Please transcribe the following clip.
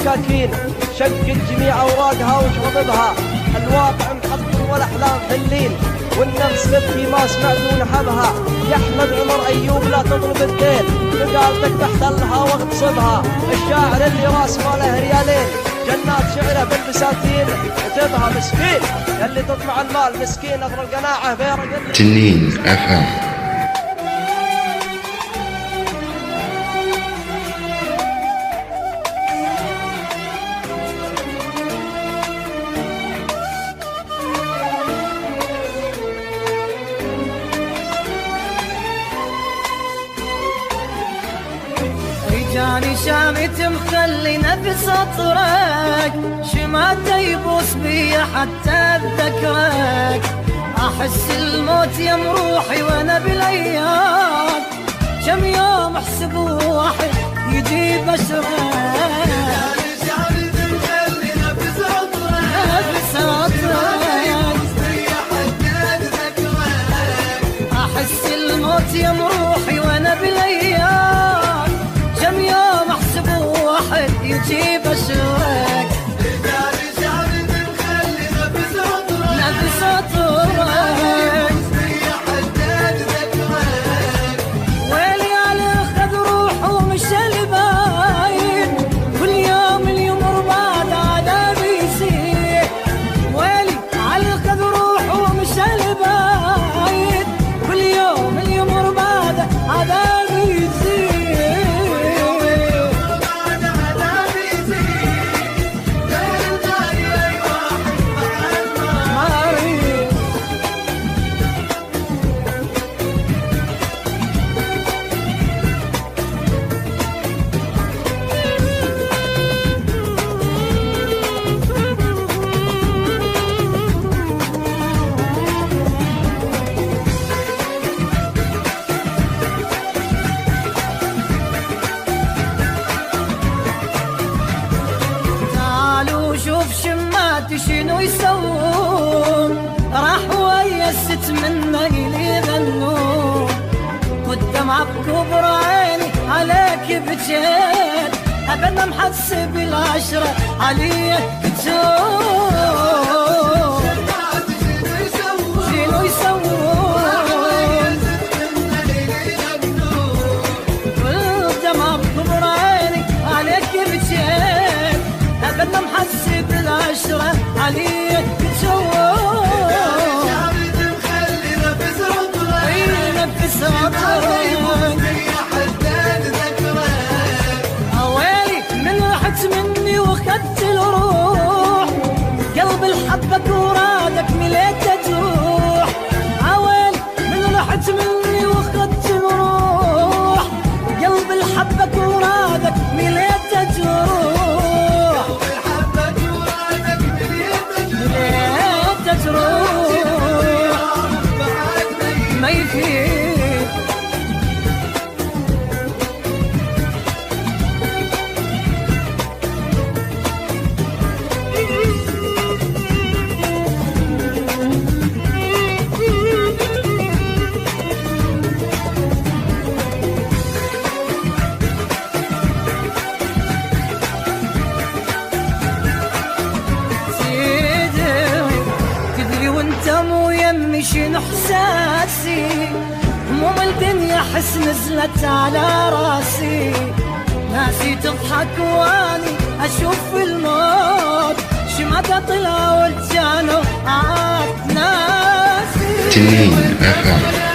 مساكين، شقق جميع اوراقها واشربها، الواقع محطم والاحلام في الليل، والنفس تبكي ما سمعت ونحبها. يا احمد عمر ايوب لا تطلب الدين، بقالتك بحتلها واغتصبها. الشاعر اللي راس ماله ريالين، جنات شعره بالبساتين كتبها. مسكين اللي تطمع المال، مسكين اثر القناعه بيرق تنين FM. رجالي شامت مخلي نفس اطرك، شماته يبوس بي حتى اتذكرك. احس الموت يم روحي وانا بالايام، كم يوم احسب واحد يجي بشرك. احس الموت يم روحي وانا بالايام، كم يوم احسب واحد يجي بشرك. نفس عطرك ويلي على خذ روح ومشى الباين، كل يوم اليمر بعد عذاب يصير. ويلي على خذ روح ومشى الباين، كل يوم اليمر بعد عذاب يصير. شوف شماتي شنو يسوون، راح ويست منه اللي غنون. والدمعة بكبر عيني عليك بجيت، ابدا محسب العشرة علي كتون. شنو يسوون والدمعة بكبر عيني عليك بجيت، ابدا محسب العشرة عليك تشوف. نفس عطرك اويلي من رحت مني واخدت الروح، قلب الحبك ورادك مليت تروح. اويلي من رحت مني واخدت الروح، قلب الحبك ورادك مليت تروح. ما يفيد شنو احساسي، هموم الدنيا حس نزلت على راسي. ناسي تضحك واني اشوف الموت، شمعة طلع والجانو عاد ناسي. تنين FM.